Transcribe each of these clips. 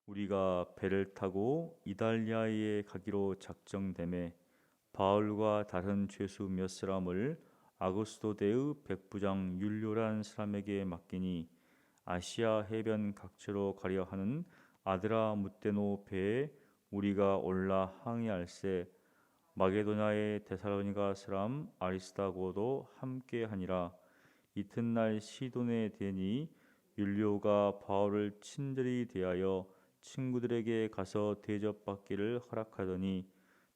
우리가 배를 타고 이달리아에 가기로 작정되매 바울과 다른 죄수 몇 사람을 아구스도 대의 백부장 율료란 사람에게 맡기니 아시아 해변 각처로 가려 하는 아드라 무테노 배에 우리가 올라 항해할세. 마게도냐의 데살로니가 사람 아리스다고도 함께하니라. 이튿날 시돈에 대니 율리오가 바울을 친절히 대하여 친구들에게 가서 대접받기를 허락하더니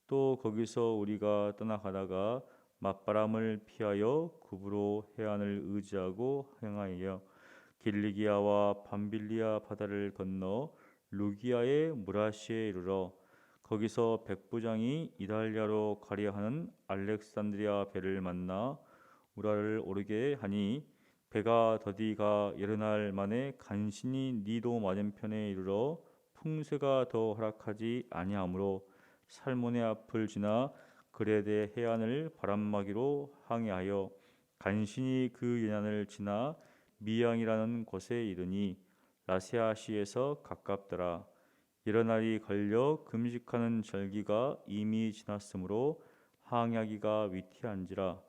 또 거기서 우리가 떠나가다가 맞바람을 피하여 구브로 해안을 의지하고 행하여 길리기아와 밤빌리아 바다를 건너 루기아의 무라시에 이르러 거기서 백부장이 이달리아로 가려 하는 알렉산드리아 배를 만나 우라를 오르게 하니 배가 더디가 여러 날 만에 간신히 니도 맞은편에 이르러 풍세가 더 허락하지 아니하므로 살몬의 앞을 지나 그레데 해안을 바람막이로 항해하여 간신히 그 연안을 지나 미양이라는 곳에 이르니 라세아시에서 가깝더라. 여러 날이 걸려 금식하는 절기가 이미 지났으므로 항해하기가 위태한지라.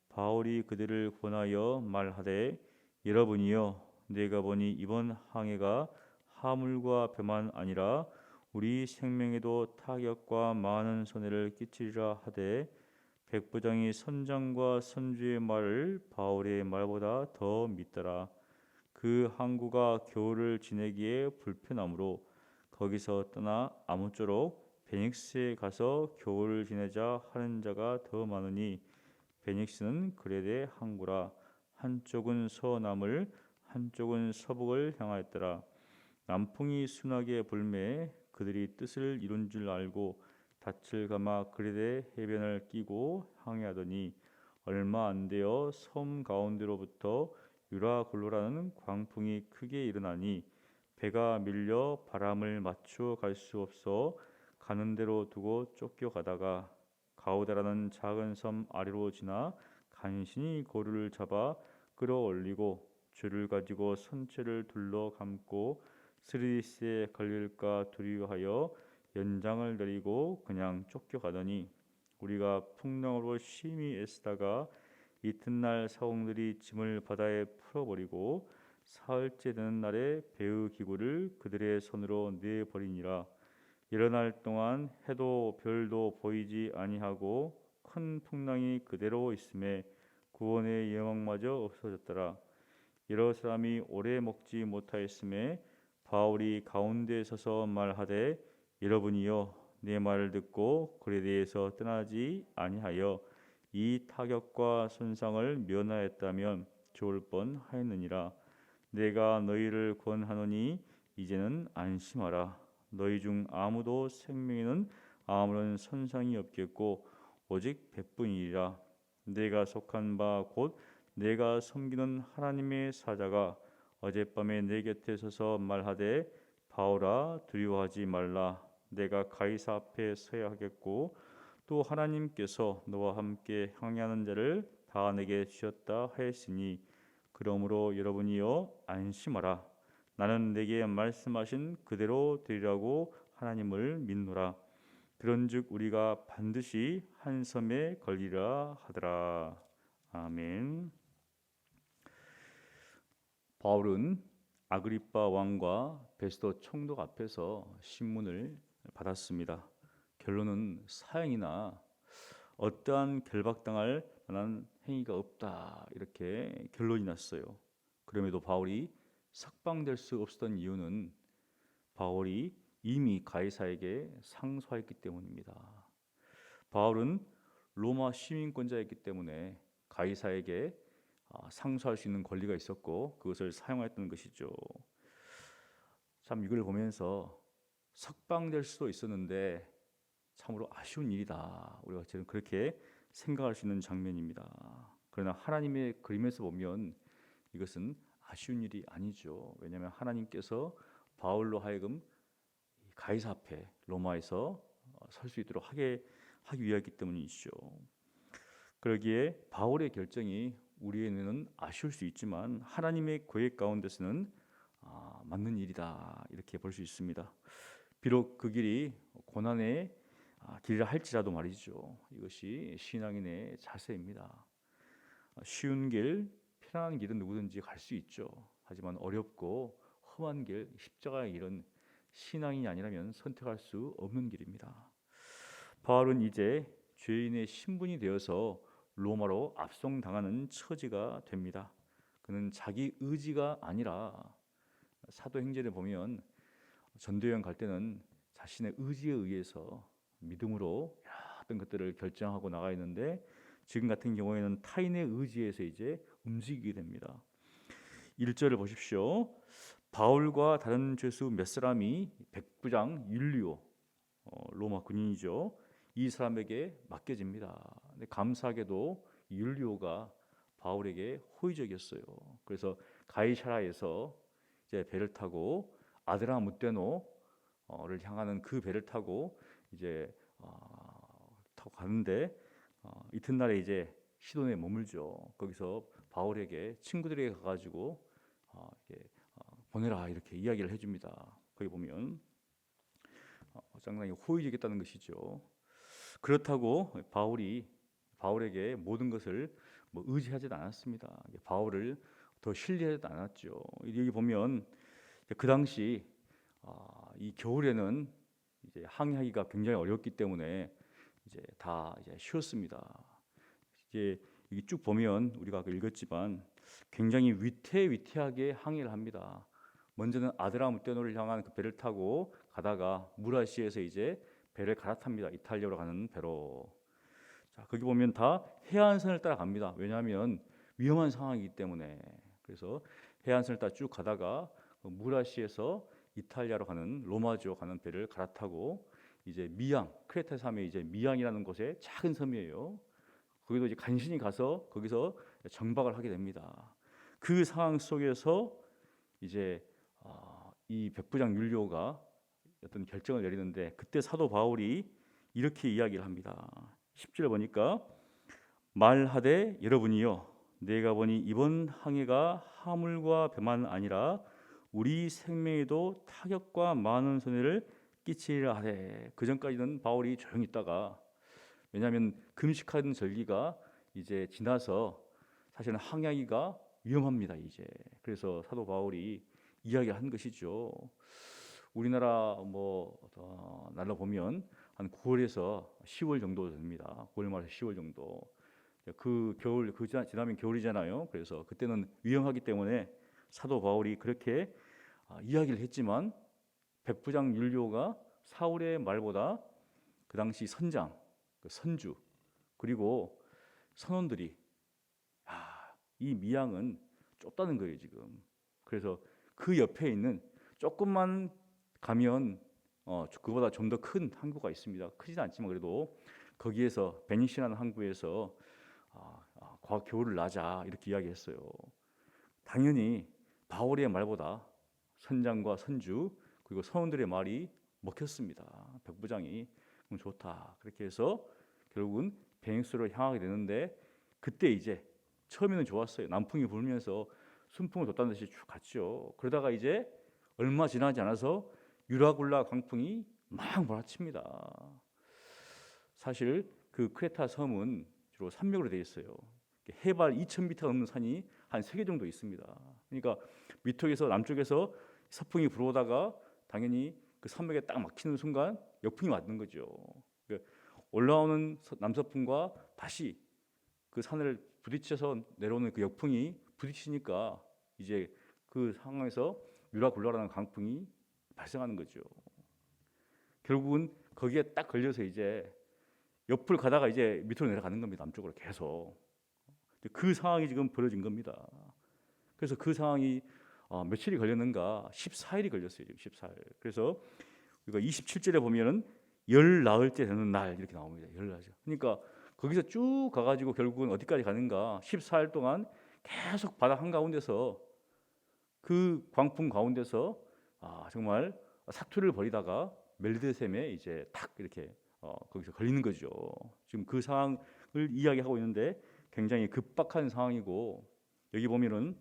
바울이 그들을 권하여 말하되 여러분이여 내가 보니 이번 항해가 하물과 배만 아니라 우리 생명에도 타격과 많은 손해를 끼치리라 하되 백부장이 선장과 선주의 말을 바울의 말보다 더 믿더라. 그 항구가 겨울을 지내기에 불편하므로 거기서 떠나 아무쪼록 베닉스에 가서 겨울을 지내자 하는 자가 더 많으니 베닉스는 그레데 항구라. 한쪽은 서남을 한쪽은 서북을 향하였더라. 남풍이 순하게 불매 그들이 뜻을 이룬 줄 알고 닻을 감아 그레데 해변을 끼고 항해하더니 얼마 안 되어 섬 가운데로부터 유라굴로라는 광풍이 크게 일어나니 배가 밀려 바람을 맞추어 갈 수 없어 가는 대로 두고 쫓겨가다가 가우다라는 작은 섬 아래로 지나 간신히 고루를 잡아 끌어올리고 줄을 가지고 선체를 둘러 감고 스리스에 걸릴까 두려워하여 연장을 내리고 그냥 쫓겨가더니 우리가 풍랑으로 심히 애쓰다가 이튿날 사공들이 짐을 바다에 풀어버리고 사흘째 되는 날에 배의 기구를 그들의 손으로 내버리니라. 여러 날 동안 해도 별도 보이지 아니하고 큰 풍랑이 그대로 있음에 구원의 영광마저 없어졌더라. 여러 사람이 오래 먹지 못하였음에 바울이 가운데 서서 말하되 여러분이여 내 말을 듣고 그레데에서 떠나지 아니하여 이 타격과 손상을 면하였다면 좋을 뻔하였느니라. 내가 너희를 권하노니 이제는 안심하라. 너희 중 아무도 생명에는 아무런 손상이 없겠고 오직 백분이리라. 내가 속한 바 곧 내가 섬기는 하나님의 사자가 어젯밤에 내 곁에 서서 말하되 바울아 두려워하지 말라. 내가 가이사 앞에 서야 하겠고 또 하나님께서 너와 함께 항해하는 자를 다 내게 주셨다 하였으니 그러므로 여러분이여 안심하라. 나는 내게 말씀하신 그대로 되리라고 하나님을 믿노라. 그런즉 우리가 반드시 한 섬에 걸리라 하더라. 아멘. 바울은 아그리빠 왕과 베스도 총독 앞에서 신문을 받았습니다. 결론은 사형이나 어떠한 결박당할 만한 행위가 없다 이렇게 결론이 났어요. 그럼에도 바울이 석방될 수 없었던 이유는 바울이 이미 가이사에게 상소했기 때문입니다. 바울은 로마 시민권자였기 때문에 가이사에게 상소할 수 있는 권리가 있었고 그것을 사용했던 것이죠. 참 이걸 보면서 석방될 수도 있었는데 참으로 아쉬운 일이다. 우리가 지금 그렇게 생각할 수 있는 장면입니다. 그러나 하나님의 그림에서 보면 이것은 아쉬운 일이 아니죠. 왜냐하면 하나님께서 바울로 하여금 가이사 앞에 로마에서 설 수 있도록 하기 위하기 때문이죠. 그러기에 바울의 결정이 우리에게는 아쉬울 수 있지만 하나님의 계획 가운데서는 맞는 일이다 이렇게 볼 수 있습니다. 비록 그 길이 고난의 길이라 할지라도 말이죠. 이것이 신앙인의 자세입니다. 쉬운 길, 편안한 길은 누구든지 갈 수 있죠. 하지만 어렵고 험한 길, 십자가의 길은 신앙인이 아니라면 선택할 수 없는 길입니다. 바울은 이제 죄인의 신분이 되어서 로마로 압송당하는 처지가 됩니다. 그는 자기 의지가 아니라 사도행전에 보면 전도여행 갈 때는 자신의 의지에 의해서 믿음으로 어떤 것들을 결정하고 나가 있는데 지금 같은 경우에는 타인의 의지에서 이제 움직이게 됩니다. 1절을 보십시오. 바울과 다른 죄수 몇 사람이 백부장 율리오, 로마 군인이죠. 이 사람에게 맡겨집니다. 근데 감사하게도 율리오가 바울에게 호의적이었어요. 그래서 가이사라에서 이제 배를 타고 아드라무테노를 향하는 그 배를 타고 이제 타고 가는데 이튿날에 이제 시돈에 머물죠. 거기서 바울에게 친구들에게 가가지고 보내라 이렇게 이야기를 해줍니다. 거기 보면 상당히 호의적이었다는 것이죠. 그렇다고 바울에게 모든 것을 의지하지도 않았습니다. 바울을 더 신뢰하지도 않았죠. 여기 보면 그 당시 이 겨울에는 이제 항해하기가 굉장히 어렵기 때문에 이제 다 쉬었습니다. 이제 여기 쭉 보면 우리가 읽었지만 굉장히 위태위태하게 항해를 합니다. 먼저는 아드라무테노를 향한 그 배를 타고 가다가 무라시에서 이제 배를 갈아탑니다. 이탈리아로 가는 배로. 자, 거기 보면 다 해안선을 따라갑니다. 왜냐하면 위험한 상황이기 때문에. 그래서 해안선을 따라 쭉 가다가 무라시에서 이탈리아로 가는 로마 지역 가는 배를 갈아타고 이제 미양, 크레타 섬에 이제 미양이라는 곳에 작은 섬이에요. 거기도 이제 간신히 가서 거기서 정박을 하게 됩니다. 그 상황 속에서 이제 이 백부장 율리오가 어떤 결정을 내리는데 그때 사도 바울이 이렇게 이야기를 합니다. 10절 보니까 말하되 여러분이요 내가 보니 이번 항해가 화물과 배만 아니라 우리 생명에도 타격과 많은 손해를 끼치리라 하되 그 전까지는 바울이 조용히 있다가 왜냐하면 금식하는 절기가 이제 지나서 사실은 항해하기가 위험합니다. 이제 그래서 사도 바울이 이야기한 것이죠. 우리나라 날로 보면 한 9월에서 10월 정도 됩니다. 9월 말에서 10월 정도. 그 겨울 지나면 겨울이잖아요. 그래서 그때는 위험하기 때문에 사도 바울이 그렇게 이야기를 했지만 백부장 율리오가 사울의 말보다 그 당시 선장, 그 선주 그리고 선원들이 이 미양은 좁다는 거예요 지금. 그래서 그 옆에 있는 조금만 가면 그보다 좀 더 큰 항구가 있습니다. 크지는 않지만 그래도 거기에서 베니시라는 항구에서 겨울을 나자 이렇게 이야기했어요. 당연히 바울의 말보다 선장과 선주 그리고 선원들의 말이 먹혔습니다. 백부장이 그럼 좋다 그렇게 해서 결국은 베니스로 향하게 되는데 그때 이제 처음에는 좋았어요. 남풍이 불면서 순풍을 뒀다는 듯이 쭉 갔죠. 그러다가 이제 얼마 지나지 않아서 유라굴라 강풍이 막 몰아칩니다. 사실 그 크레타 섬은 주로 산맥으로 되어 있어요. 해발 2,000m 넘는 산이 한 3개 정도 있습니다. 그러니까 위쪽에서 남쪽에서 서풍이 불어오다가 당연히 그 산맥에 딱 막히는 순간 역풍이 맞는 거죠. 올라오는 남서풍과 다시 그 산을 부딪혀서 내려오는 그 역풍이 부딪히니까 이제 그 상황에서 유라굴라라는 강풍이 발생하는 거죠. 결국은 거기에 딱 걸려서 이제 옆을 가다가 이제 밑으로 내려가는 겁니다. 남쪽으로 계속. 그 상황이 지금 벌어진 겁니다. 그래서 그 상황이 며칠이 걸렸는가? 14일이 걸렸어요. 14일. 그래서 우리가 27절에 보면은 열 나흘 때 되는 날 이렇게 나옵니다. 열 나흘. 그러니까 거기서 쭉 가가지고 결국은 어디까지 가는가? 14일 동안 계속 바다 한가운데서 그 광풍 가운데서 정말 사투를 벌이다가 멜리드셈에 이제 탁 이렇게 거기서 걸리는 거죠. 지금 그 상황을 이야기하고 있는데 굉장히 급박한 상황이고 여기 보면은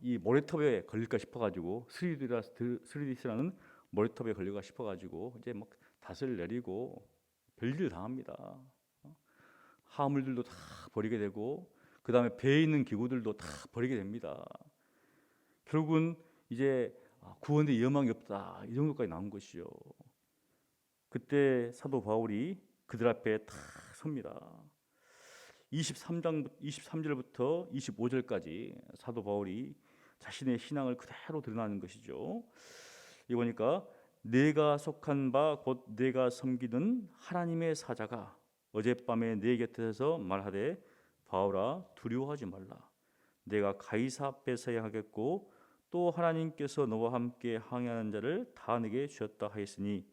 이 모래톱에 걸릴까 싶어가지고 스리디스라는 모래톱에 걸릴까 싶어가지고 이제 막 닷을 내리고 별일 당합니다. 화물들도 다 버리게 되고 그 다음에 배에 있는 기구들도 다 버리게 됩니다. 결국은 이제 구원의 여망이 없다 이 정도까지 나온 것이요. 그때 사도 바울이 그들 앞에 탁 섭니다. 23절부터 25절까지 사도 바울이 자신의 신앙을 그대로 드러나는 것이죠. 이 보니까 내가 속한 바 곧 내가 섬기는 하나님의 사자가 어젯밤에 내 곁에서 말하되 바울아 두려워하지 말라. 내가 가이사 앞에 서야 하겠고 또 하나님께서 너와 함께 항해하는 자를 다 내게 주셨다 하였으니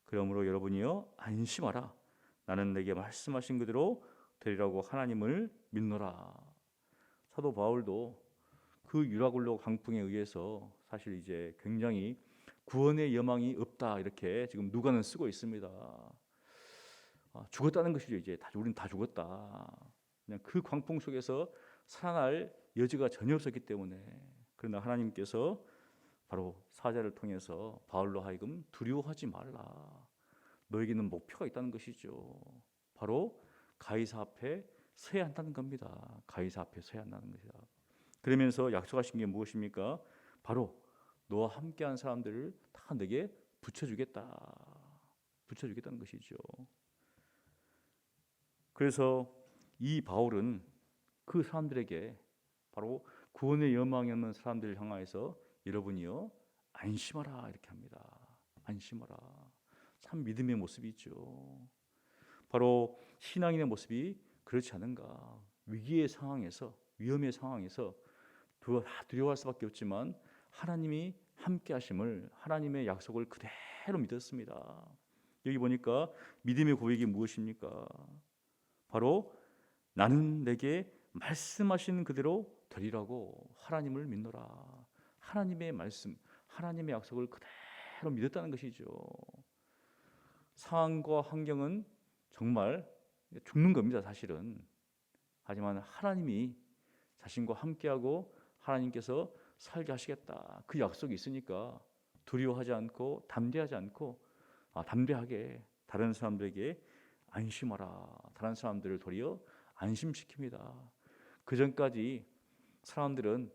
그러므로 여러분이여 안심하라. 나는 내게 말씀하신 그대로 되리라고 하나님을 믿노라. 사도 바울도 그 유라굴로 광풍에 의해서 사실 이제 굉장히 구원의 여망이 없다 이렇게 지금 누가는 쓰고 있습니다. 죽었다는 것이죠. 이제 우리는 다 죽었다. 그냥 그 광풍 속에서 살아날 여지가 전혀 없었기 때문에 그러나 하나님께서 바로 사자를 통해서 바울로 하여금 두려워하지 말라. 너에게는 목표가 있다는 것이죠. 바로 가이사 앞에 서야 한다는 겁니다. 가이사 앞에 서야 한다는 것이다. 그러면서 약속하신 게 무엇입니까? 바로 너와 함께한 사람들을 다 내게 붙여주겠다. 붙여주겠다는 것이죠. 그래서 이 바울은 그 사람들에게 바로 구원의 여망이 없는 사람들을 향하여서 여러분이요 안심하라 이렇게 합니다. 안심하라. 참 믿음의 모습이죠. 바로 신앙인의 모습이 그렇지 않은가. 위기의 상황에서 위험의 상황에서 두려워할 수밖에 없지만 하나님이 함께 하심을 하나님의 약속을 그대로 믿었습니다. 여기 보니까 믿음의 고백이 무엇입니까? 바로 나는 내게 말씀하신 그대로 되리라고 하나님을 믿노라. 하나님의 말씀, 하나님의 약속을 그대로 믿었다는 것이죠. 상황과 환경은 정말 죽는 겁니다, 사실은. 하지만 하나님이 자신과 함께하고 하나님께서 살게 하시겠다. 그 약속이 있으니까 두려워하지 않고 담대하지 않고 담대하게 다른 사람들에게 안심하라. 다른 사람들을 도리어 안심시킵니다. 그 전까지 사람들은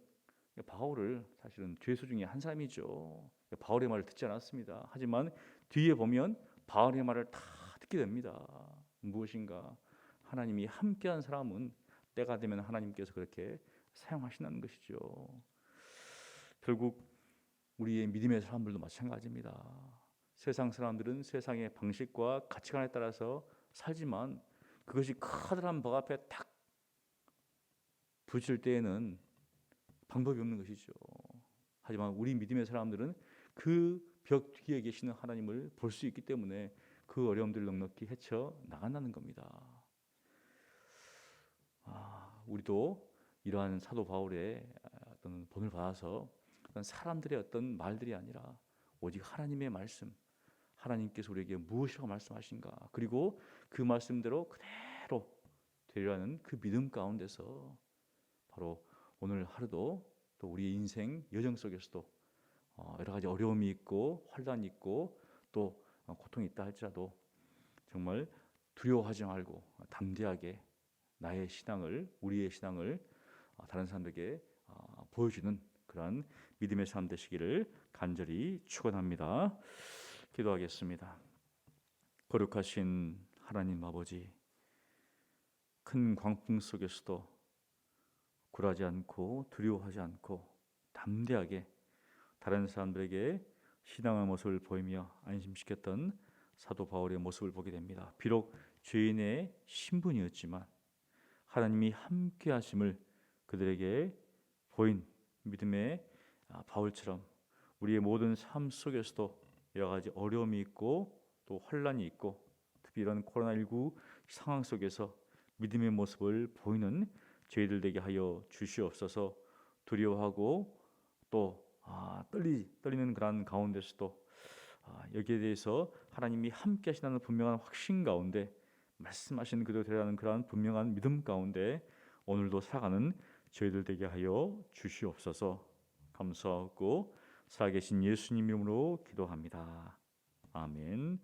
바울을 사실은 죄수 중에 한 사람이죠. 바울의 말을 듣지 않았습니다. 하지만 뒤에 보면 바울의 말을 다 듣게 됩니다. 무엇인가? 하나님이 함께한 사람은 때가 되면 하나님께서 그렇게 사용하신다는 것이죠. 결국 우리의 믿음의 사람들도 마찬가지입니다. 세상 사람들은 세상의 방식과 가치관에 따라서 살지만 그것이 커다란 벽 앞에 딱 부딪힐 때에는 방법이 없는 것이죠. 하지만 우리 믿음의 사람들은 그 벽 뒤에 계시는 하나님을 볼 수 있기 때문에 그 어려움들을 넉넉히 헤쳐 나간다는 겁니다. 우리도 이러한 사도 바울의 어떤 본을 받아서 어떤 사람들의 어떤 말들이 아니라 오직 하나님의 말씀, 하나님께서 우리에게 무엇이라고 말씀하신가, 그리고 그 말씀대로 그대로 되려는 그 믿음 가운데서 바로 오늘 하루도 또 우리의 인생 여정 속에서도 여러 가지 어려움이 있고 환란이 있고 또 고통이 있다 할지라도 정말 두려워하지 말고 담대하게 나의 신앙을, 우리의 신앙을 다른 사람들에게 보여주는 그런 믿음의 삶 되시기를 간절히 축원합니다. 기도하겠습니다. 거룩하신 하나님 아버지, 큰 광풍 속에서도 굴하지 않고 두려워하지 않고 담대하게 다른 사람들에게 신앙의 모습을 보이며 안심시켰던 사도 바울의 모습을 보게 됩니다. 비록 죄인의 신분이었지만 하나님이 함께 하심을 그들에게 보인 믿음의 바울처럼 우리의 모든 삶 속에서도 여러 가지 어려움이 있고 또 환란이 있고 특히 이런 코로나19 상황 속에서 믿음의 모습을 보이는 저희들 되게 하여 주시옵소서. 두려워하고 또 떨리는 그런 가운데서도 여기에 대해서 하나님이 함께 하시다는 분명한 확신 가운데 말씀하신 그대로 되라는 그러한 분명한 믿음 가운데 오늘도 살아가는 저희들 되게 하여 주시옵소서. 감사하고 살아계신 예수님 이름으로 기도합니다. 아멘.